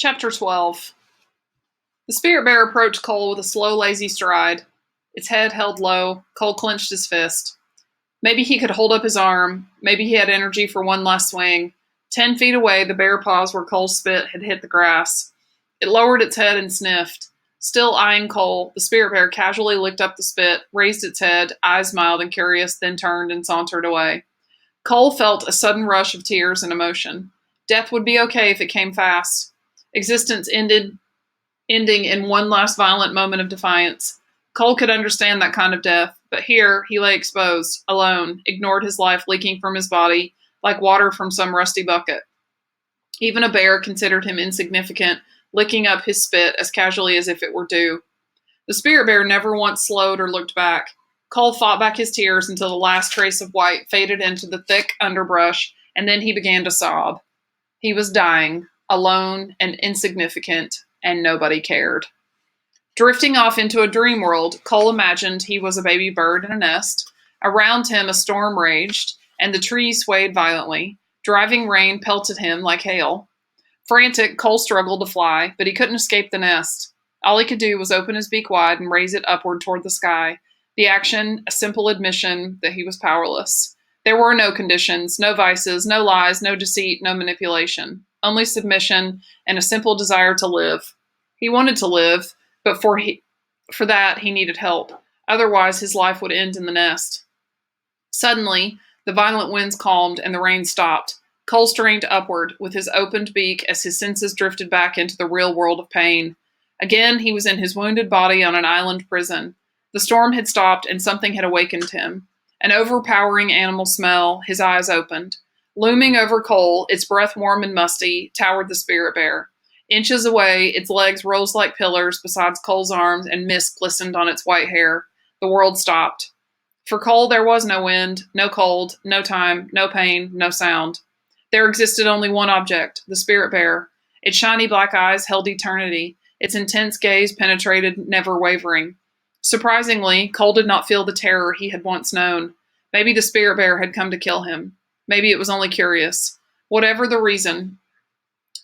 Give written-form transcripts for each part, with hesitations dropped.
Chapter 12. The spirit bear approached Cole with a slow, lazy stride. Its head held low. Cole clenched his fist. Maybe he could hold up his arm. Maybe he had energy for one last swing. 10 feet away, the bear paused where Cole's spit had hit the grass. It lowered its head and sniffed. Still eyeing Cole, the spirit bear casually licked up the spit, raised its head, eyes mild and curious, then turned and sauntered away. Cole felt a sudden rush of tears and emotion. Death would be okay if it came fast. Existence ending in one last violent moment of defiance. Cole could understand that kind of death, but here he lay exposed, alone, ignored his life leaking from his body like water from some rusty bucket. Even a bear considered him insignificant, licking up his spit as casually as if it were dew. The spirit bear never once slowed or looked back. Cole fought back his tears until the last trace of white faded into the thick underbrush, and then he began to sob. He was dying, alone and insignificant, and nobody cared. Drifting off into a dream world, Cole imagined he was a baby bird in a nest. Around him a storm raged, and the trees swayed violently. Driving rain pelted him like hail. Frantic, Cole struggled to fly, but he couldn't escape the nest. All he could do was open his beak wide and raise it upward toward the sky. The action, a simple admission that he was powerless. There were no conditions, no vices, no lies, no deceit, no manipulation. Only submission and a simple desire to live. He wanted to live, but for that he needed help. Otherwise, his life would end in the nest. Suddenly, the violent winds calmed and the rain stopped. Cole strained upward with his opened beak as his senses drifted back into the real world of pain. Again, he was in his wounded body on an island prison. The storm had stopped and something had awakened him. An overpowering animal smell, his eyes opened. Looming over Cole, its breath warm and musty, towered the spirit bear. Inches away, its legs rose like pillars beside Cole's arms, and mist glistened on its white hair. The world stopped. For Cole, there was no wind, no cold, no time, no pain, no sound. There existed only one object, the spirit bear. Its shiny black eyes held eternity. Its intense gaze penetrated, never wavering. Surprisingly, Cole did not feel the terror he had once known. Maybe the spirit bear had come to kill him. Maybe it was only curious. Whatever the reason,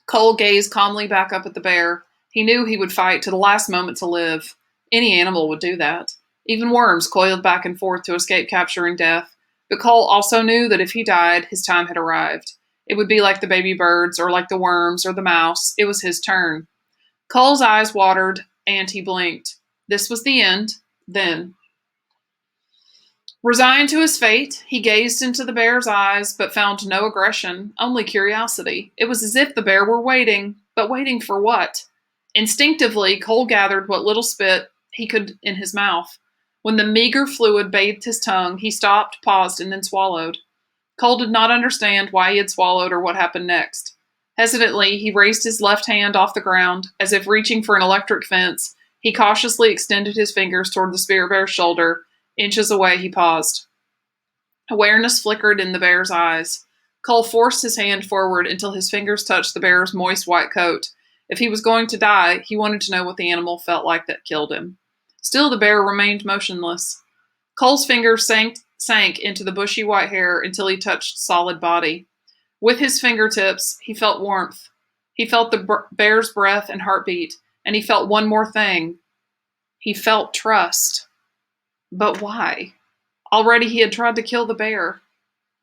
Cole gazed calmly back up at the bear. He knew he would fight to the last moment to live. Any animal would do that. Even worms coiled back and forth to escape capture and death. But Cole also knew that if he died, his time had arrived. It would be like the baby birds, or like the worms, or the mouse. It was his turn. Cole's eyes watered, and he blinked. This was the end, then. Resigned to his fate, he gazed into the bear's eyes, but found no aggression, only curiosity. It was as if the bear were waiting, but waiting for what? Instinctively, Cole gathered what little spit he could in his mouth. When the meager fluid bathed his tongue, he stopped, paused, and then swallowed. Cole did not understand why he had swallowed or what happened next. Hesitantly, he raised his left hand off the ground, as if reaching for an electric fence. He cautiously extended his fingers toward the spirit bear's shoulder. Inches away, he paused. Awareness flickered in the bear's eyes. Cole forced his hand forward until his fingers touched the bear's moist white coat. If he was going to die, he wanted to know what the animal felt like that killed him. Still, the bear remained motionless. Cole's fingers sank into the bushy white hair until he touched solid body. With his fingertips, he felt warmth. He felt the bear's breath and heartbeat, and he felt one more thing. He felt trust. But why? Already he had tried to kill the bear.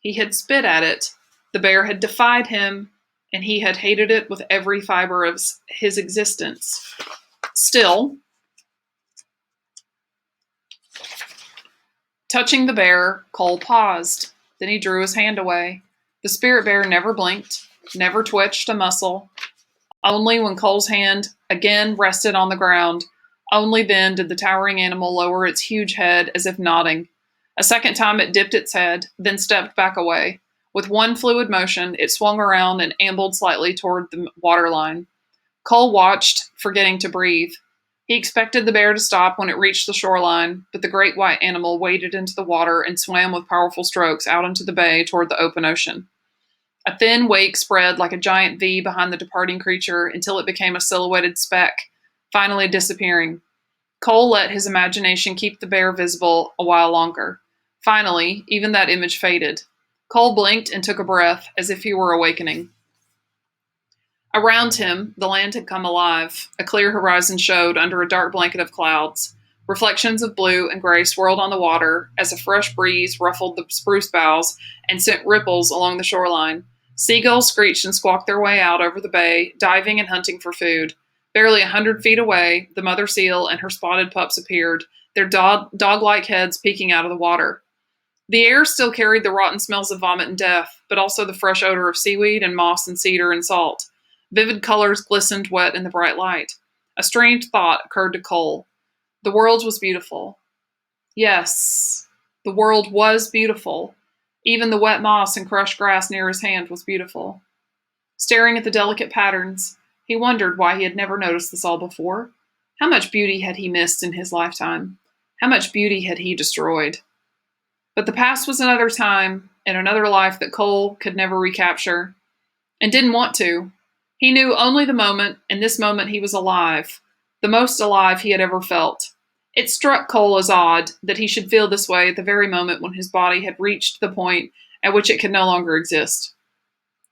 He had spit at it. The bear had defied him, and he had hated it with every fiber of his existence. Still, touching the bear, Cole paused. Then he drew his hand away. The spirit bear never blinked, never twitched a muscle. Only when Cole's hand again rested on the ground, only then did the towering animal lower its huge head as if nodding. A second time it dipped its head, then stepped back away. With one fluid motion, it swung around and ambled slightly toward the waterline. Cole watched, forgetting to breathe. He expected the bear to stop when it reached the shoreline, but the great white animal waded into the water and swam with powerful strokes out into the bay toward the open ocean. A thin wake spread like a giant V behind the departing creature until it became a silhouetted speck, finally disappearing. Cole let his imagination keep the bear visible a while longer. Finally, even that image faded. Cole blinked and took a breath, as if he were awakening. Around him, the land had come alive. A clear horizon showed under a dark blanket of clouds. Reflections of blue and gray swirled on the water as a fresh breeze ruffled the spruce boughs and sent ripples along the shoreline. Seagulls screeched and squawked their way out over the bay, diving and hunting for food. Barely 100 feet away, the mother seal and her spotted pups appeared, their dog-like heads peeking out of the water. The air still carried the rotten smells of vomit and death, but also the fresh odor of seaweed and moss and cedar and salt. Vivid colors glistened wet in the bright light. A strange thought occurred to Cole. The world was beautiful. Yes, the world was beautiful. Even the wet moss and crushed grass near his hand was beautiful. Staring at the delicate patterns, he wondered why he had never noticed this all before. How much beauty had he missed in his lifetime? How much beauty had he destroyed? But the past was another time and another life that Cole could never recapture, and didn't want to. He knew only the moment, and this moment he was alive, the most alive he had ever felt. It struck Cole as odd that he should feel this way at the very moment when his body had reached the point at which it could no longer exist.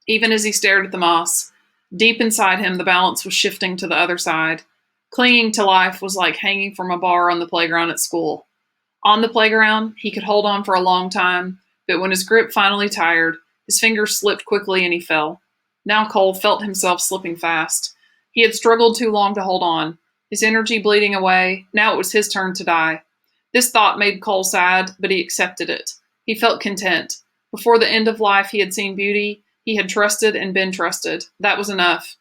Even as he stared at the moss, deep inside him the balance was shifting to the other side. Clinging to life was like hanging from a bar on the playground at school. On the playground, he could hold on for a long time, but when his grip finally tired, his fingers slipped quickly and he fell. Now Cole felt himself slipping fast. He had struggled too long to hold on, his energy bleeding away. Now it was his turn to die. This thought made Cole sad, but he accepted it. He felt content. Before the end of life, he had seen beauty. He had trusted and been trusted. That was enough.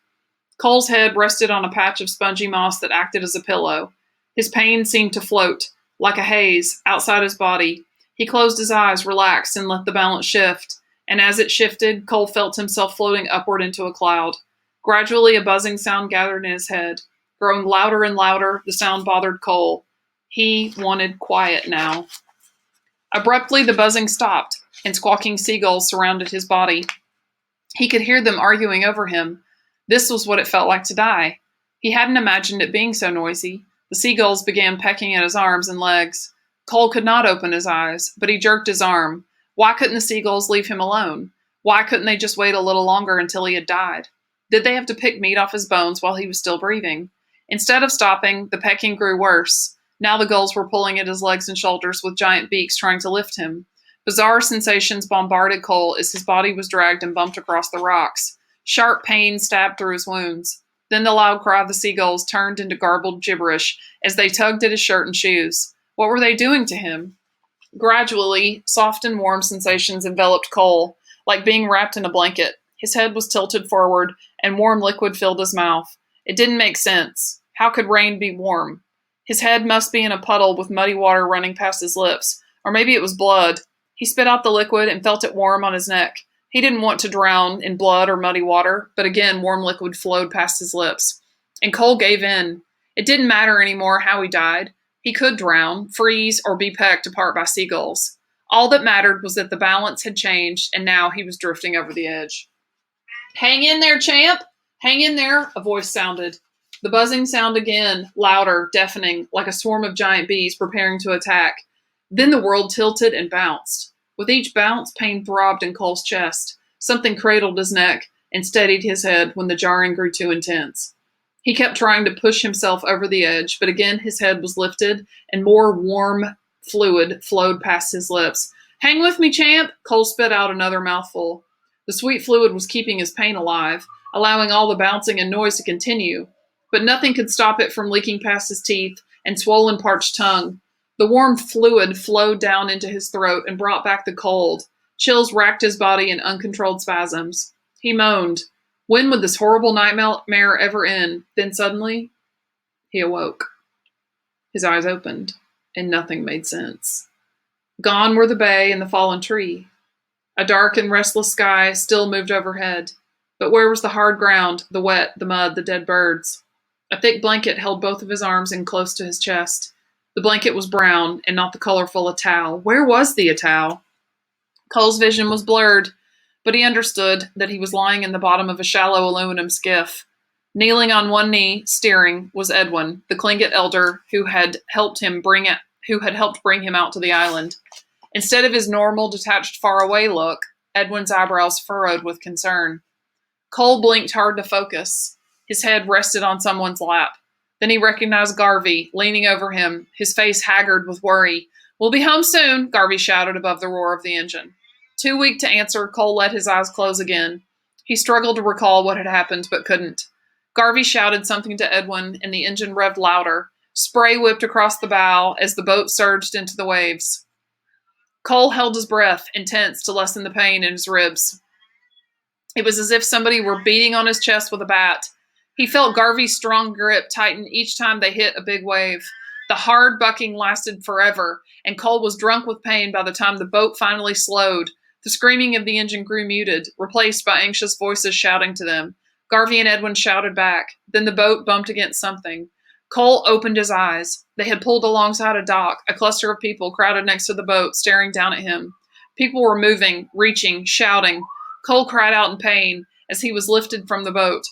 Cole's head rested on a patch of spongy moss that acted as a pillow. His pain seemed to float, like a haze, outside his body. He closed his eyes, relaxed, and let the balance shift. And as it shifted, Cole felt himself floating upward into a cloud. Gradually, a buzzing sound gathered in his head. Growing louder and louder, the sound bothered Cole. He wanted quiet now. Abruptly, the buzzing stopped, and squawking seagulls surrounded his body. He could hear them arguing over him. This was what it felt like to die. He hadn't imagined it being so noisy. The seagulls began pecking at his arms and legs. Cole could not open his eyes, but he jerked his arm. Why couldn't the seagulls leave him alone? Why couldn't they just wait a little longer until he had died? Did they have to pick meat off his bones while he was still breathing? Instead of stopping, the pecking grew worse. Now the gulls were pulling at his legs and shoulders with giant beaks trying to lift him. Bizarre sensations bombarded Cole as his body was dragged and bumped across the rocks. Sharp pain stabbed through his wounds. Then the loud cry of the seagulls turned into garbled gibberish as they tugged at his shirt and shoes. What were they doing to him? Gradually, soft and warm sensations enveloped Cole, like being wrapped in a blanket. His head was tilted forward, and warm liquid filled his mouth. It didn't make sense. How could rain be warm? His head must be in a puddle with muddy water running past his lips, or maybe it was blood. He spit out the liquid and felt it warm on his neck. He didn't want to drown in blood or muddy water, but again, warm liquid flowed past his lips. And Cole gave in. It didn't matter anymore how he died. He could drown, freeze, or be pecked apart by seagulls. All that mattered was that the balance had changed, and now he was drifting over the edge. "Hang in there, champ! Hang in there," a voice sounded. The buzzing sound again, louder, deafening, like a swarm of giant bees preparing to attack. Then the world tilted and bounced. With each bounce, pain throbbed in Cole's chest. Something cradled his neck and steadied his head when the jarring grew too intense. He kept trying to push himself over the edge, but again his head was lifted and more warm fluid flowed past his lips. "Hang with me, champ!" Cole spit out another mouthful. The sweet fluid was keeping his pain alive, allowing all the bouncing and noise to continue, but nothing could stop it from leaking past his teeth and swollen parched tongue. The warm fluid flowed down into his throat and brought back the cold. Chills racked his body in uncontrolled spasms. He moaned. When would this horrible nightmare ever end? Then suddenly, he awoke. His eyes opened, and nothing made sense. Gone were the bay and the fallen tree. A dark and restless sky still moved overhead. But where was the hard ground, the wet, the mud, the dead birds? A thick blanket held both of his arms in close to his chest. The blanket was brown and not the colorful Atau. Where was the Atau? Cole's vision was blurred, but he understood that he was lying in the bottom of a shallow aluminum skiff. Kneeling on one knee, steering, was Edwin, the Tlingit elder who had helped bring him out to the island. Instead of his normal, detached, faraway look, Edwin's eyebrows furrowed with concern. Cole blinked hard to focus. His head rested on someone's lap. Then he recognized Garvey, leaning over him, his face haggard with worry. "We'll be home soon," Garvey shouted above the roar of the engine. Too weak to answer, Cole let his eyes close again. He struggled to recall what had happened, but couldn't. Garvey shouted something to Edwin, and the engine revved louder. Spray whipped across the bow as the boat surged into the waves. Cole held his breath, intense to lessen the pain in his ribs. It was as if somebody were beating on his chest with a bat. He felt Garvey's strong grip tighten each time they hit a big wave. The hard bucking lasted forever, and Cole was drunk with pain by the time the boat finally slowed. The screaming of the engine grew muted, replaced by anxious voices shouting to them. Garvey and Edwin shouted back. Then the boat bumped against something. Cole opened his eyes. They had pulled alongside a dock, a cluster of people crowded next to the boat, staring down at him. People were moving, reaching, shouting. Cole cried out in pain as he was lifted from the boat.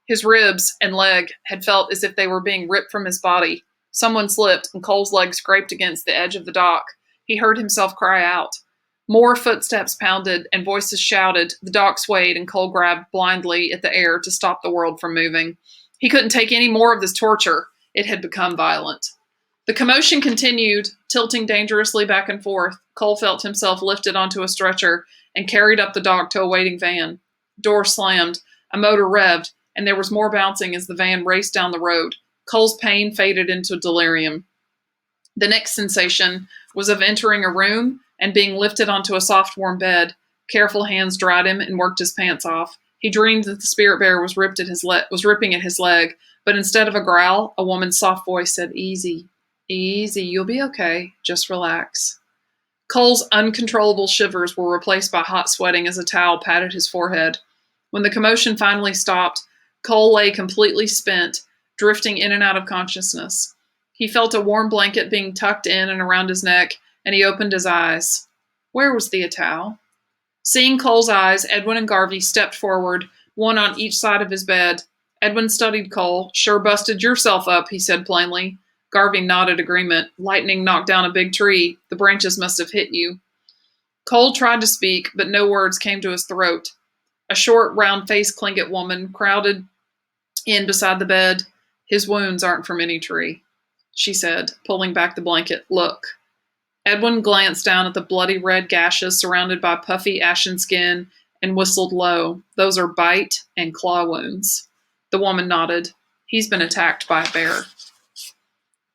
His ribs and leg had felt as if they were being ripped from his body. Someone slipped, and Cole's leg scraped against the edge of the dock. He heard himself cry out. More footsteps pounded, and voices shouted. The dock swayed, and Cole grabbed blindly at the air to stop the world from moving. He couldn't take any more of this torture. It had become violent. The commotion continued, tilting dangerously back and forth. Cole felt himself lifted onto a stretcher and carried up the dock to a waiting van. Door slammed, a motor revved, and there was more bouncing as the van raced down the road. Cole's pain faded into delirium. The next sensation was of entering a room and being lifted onto a soft, warm bed. Careful hands dried him and worked his pants off. He dreamed that the spirit bear was ripping at his leg, but instead of a growl, a woman's soft voice said, "Easy, easy, you'll be okay. Just relax." Cole's uncontrollable shivers were replaced by hot sweating as a towel patted his forehead. When the commotion finally stopped, Cole lay completely spent, drifting in and out of consciousness. He felt a warm blanket being tucked in and around his neck, and he opened his eyes. Where was the towel? Seeing Cole's eyes, Edwin and Garvey stepped forward, one on each side of his bed. Edwin studied Cole. "Sure busted yourself up," he said plainly. Garvey nodded agreement. "Lightning knocked down a big tree. The branches must have hit you." Cole tried to speak, but no words came to his throat. A short, round-faced Tlingit woman crowded in beside the bed. "His wounds aren't from any tree," she said, pulling back the blanket. "Look." Edwin glanced down at the bloody red gashes surrounded by puffy ashen skin and whistled low. "Those are bite and claw wounds." The woman nodded. "He's been attacked by a bear."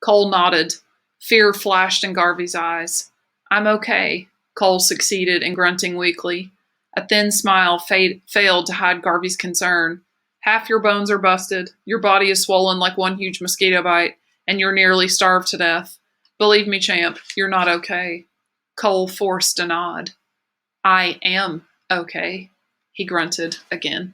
Cole nodded. Fear flashed in Garvey's eyes. "I'm okay," Cole succeeded in grunting weakly. A thin smile failed to hide Garvey's concern. "Half your bones are busted, your body is swollen like one huge mosquito bite, and you're nearly starved to death. Believe me, champ, you're not okay." Cole forced a nod. "I am okay," he grunted again.